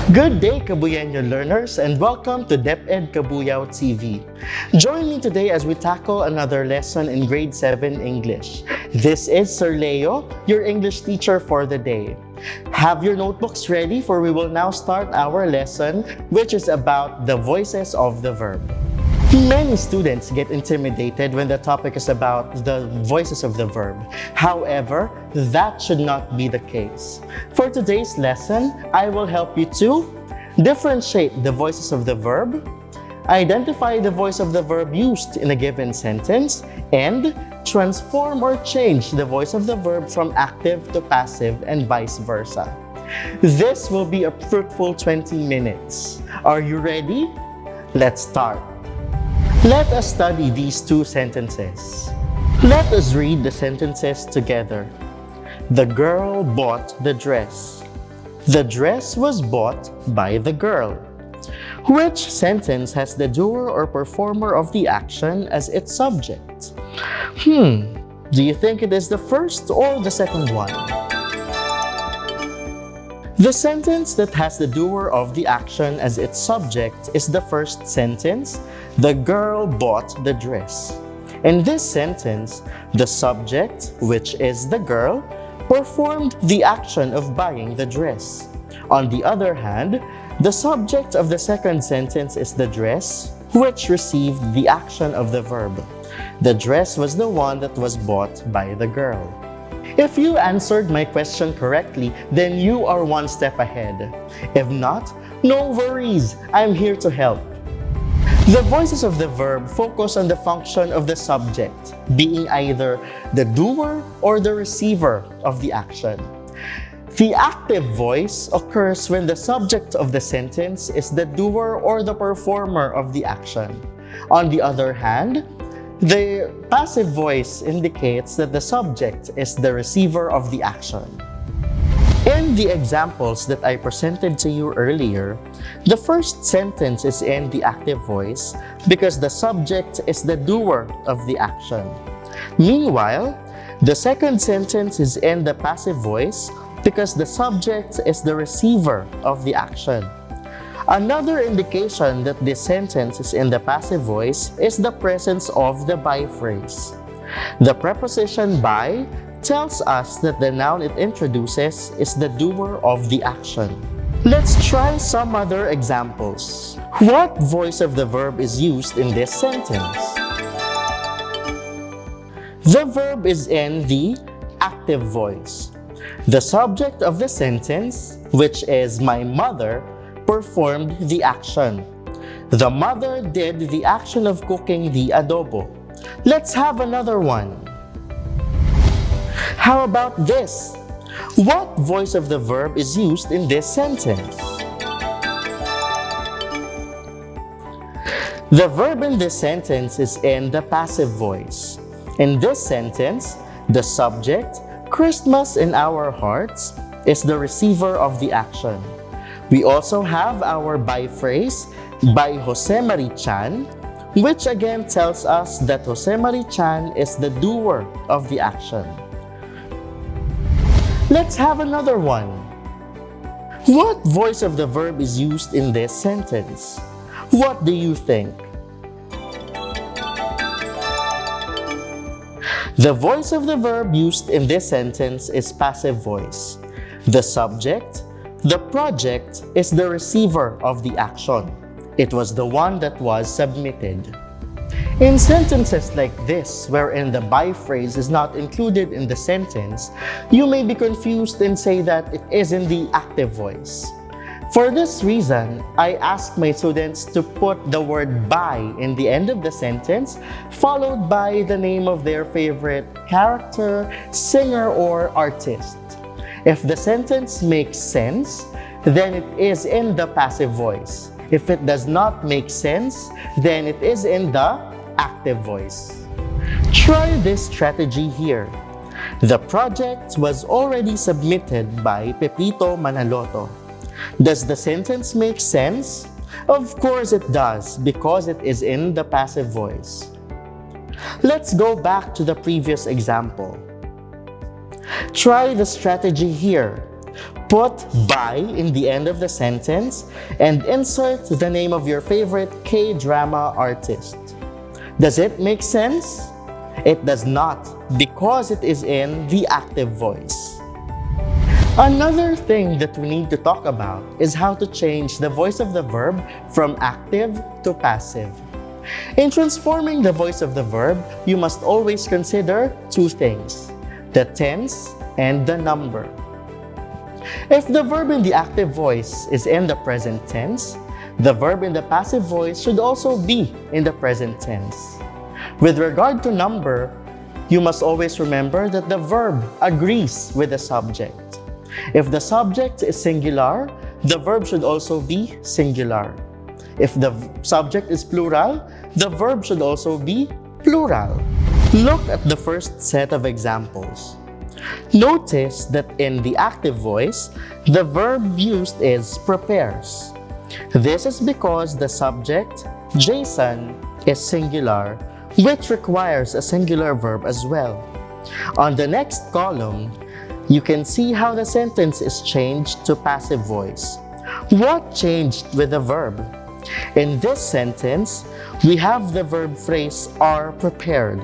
Good day, Kabuyenyo learners, and welcome to DepEd Kabuyao TV. Join me today as we tackle another lesson in Grade 7 English. This is Sir Leo, your English teacher for the day. Have your notebooks ready, for we will now start our lesson, which is about the voices of the verb. Many students get intimidated when the topic is about the voices of the verb. However, that should not be the case. For today's lesson, I will help you to differentiate the voices of the verb, identify the voice of the verb used in a given sentence, and transform or change the voice of the verb from active to passive and vice versa. This will be a fruitful 20 minutes. Are you ready? Let's start. Let us study these two sentences. Let us read the sentences together. The girl bought the dress. The dress was bought by the girl. Which sentence has the doer or performer of the action as its subject? Do you think it is the first or the second one? The sentence that has the doer of the action as its subject is the first sentence, the girl bought the dress. In this sentence, the subject, which is the girl, performed the action of buying the dress. On the other hand, the subject of the second sentence is the dress, which received the action of the verb. The dress was the one that was bought by the girl. If you answered my question correctly, then you are one step ahead. If not, no worries, I'm here to help. The voices of the verb focus on the function of the subject, being either the doer or the receiver of the action. The active voice occurs when the subject of the sentence is the doer or the performer of the action. On the other hand, the passive voice indicates that the subject is the receiver of the action. In the examples that I presented to you earlier, the first sentence is in the active voice because the subject is the doer of the action. Meanwhile, the second sentence is in the passive voice because the subject is the receiver of the action. Another indication that this sentence is in the passive voice is the presence of the by phrase. The preposition by tells us that the noun it introduces is the doer of the action. Let's try some other examples. What voice of the verb is used in this sentence? The verb is in the active voice. The subject of the sentence, which is my mother, performed the action. The mother did the action of cooking the adobo. Let's have another one. How about this? What voice of the verb is used in this sentence? The verb in this sentence is in the passive voice. In this sentence, the subject, Christmas in our hearts, is the receiver of the action. We also have our by phrase, by Jose Marie Chan, which again tells us that Jose Marie Chan is the doer of the action. Let's have another one. What voice of the verb is used in this sentence? What do you think? The voice of the verb used in this sentence is passive voice. The subject, the project, is the receiver of the action. It was the one that was submitted. In sentences like this, wherein the by phrase is not included in the sentence, you may be confused and say that it is in the active voice. For this reason, I ask my students to put the word by in the end of the sentence, followed by the name of their favorite character, singer, or artist. If the sentence makes sense, then it is in the passive voice. If it does not make sense, then it is in the active voice. Try this strategy here. The project was already submitted by Pepito Manaloto. Does the sentence make sense? Of course it does, because it is in the passive voice. Let's go back to the previous example. Try the strategy here. Put by in the end of the sentence and insert the name of your favorite K-drama artist. Does it make sense? It does not, because it is in the active voice. Another thing that we need to talk about is how to change the voice of the verb from active to passive. In transforming the voice of the verb, you must always consider two things: the tense and the number. If the verb in the active voice is in the present tense, the verb in the passive voice should also be in the present tense. With regard to number, you must always remember that the verb agrees with the subject. If the subject is singular, the verb should also be singular. If the subject is plural, the verb should also be plural. Look at the first set of examples. Notice that in the active voice, the verb used is prepares. This is because the subject, Jason, is singular, which requires a singular verb as well. On the next column, you can see how the sentence is changed to passive voice. What changed with the verb? In this sentence, we have the verb phrase are prepared.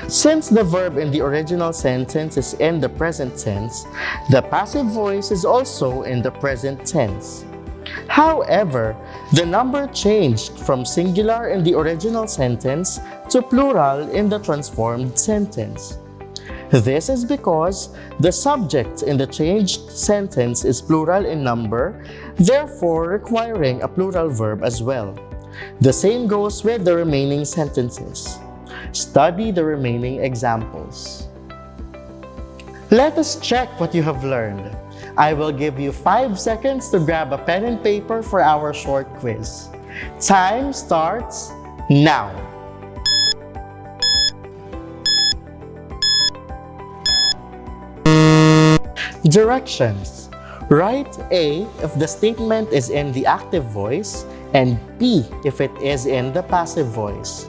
Since the verb in the original sentence is in the present tense, the passive voice is also in the present tense. However, the number changed from singular in the original sentence to plural in the transformed sentence. This is because the subject in the changed sentence is plural in number, therefore requiring a plural verb as well. The same goes with the remaining sentences. Study the remaining examples. Let us check what you have learned. I will give you 5 seconds to grab a pen and paper for our short quiz. Time starts now. Directions. Write A if the statement is in the active voice and B if it is in the passive voice.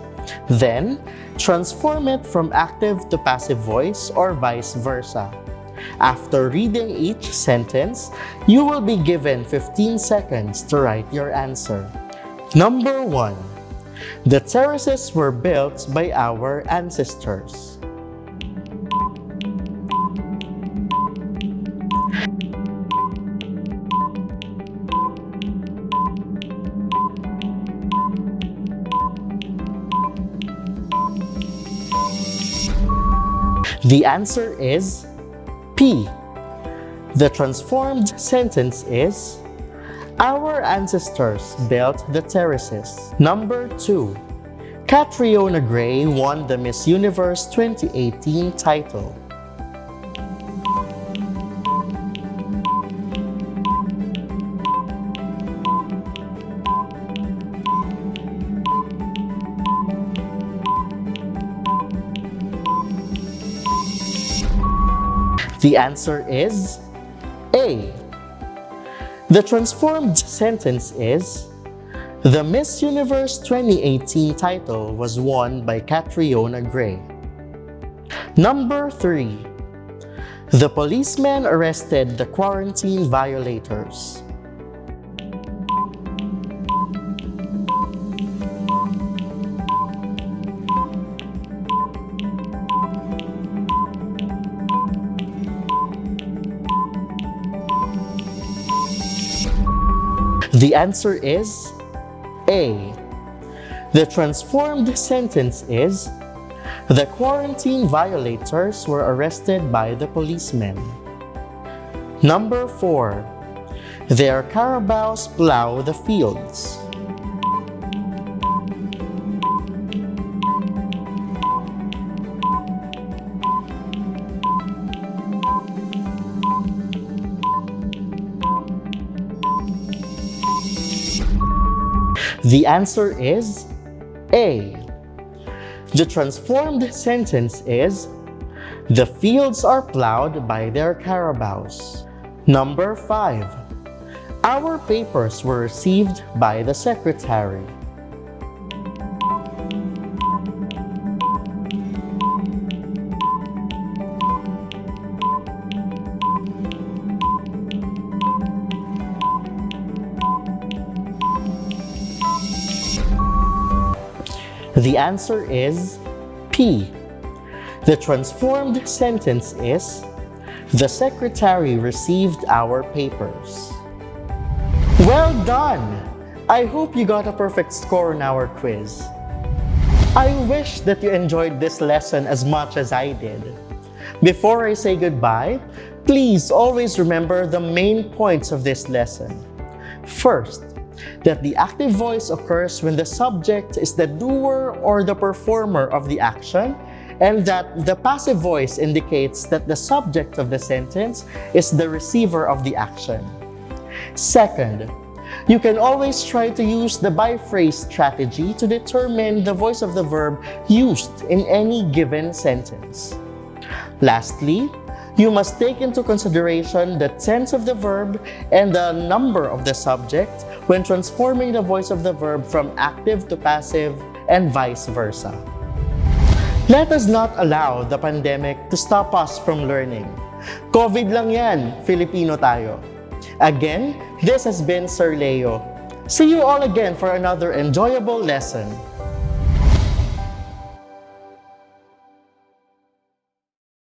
Then, transform it from active to passive voice or vice versa. After reading each sentence, you will be given 15 seconds to write your answer. Number 1. The terraces were built by our ancestors. The answer is P. The transformed sentence is our ancestors built the terraces. Number 2. Catriona Gray won the Miss Universe 2018 title. The answer is A. The transformed sentence is the Miss Universe 2018 title was won by Catriona Gray. Number 3. The policeman arrested the quarantine violators. The answer is A. The transformed sentence is the quarantine violators were arrested by the policemen. Number 4. Their carabaos plow the fields. The answer is A. The transformed sentence is the fields are plowed by their carabaos. Number 5. Our papers were received by the secretary. The answer is P. The transformed sentence is, the secretary received our papers. Well done! I hope you got a perfect score on our quiz. I wish that you enjoyed this lesson as much as I did. Before I say goodbye, please always remember the main points of this lesson. First, that the active voice occurs when the subject is the doer or the performer of the action, and that the passive voice indicates that the subject of the sentence is the receiver of the action. Second, you can always try to use the by-phrase strategy to determine the voice of the verb used in any given sentence. Lastly, you must take into consideration the tense of the verb and the number of the subject when transforming the voice of the verb from active to passive and vice versa. Let us not allow the pandemic to stop us from learning. COVID lang yan, Filipino tayo. Again, this has been Sir Leo. See you all again for another enjoyable lesson.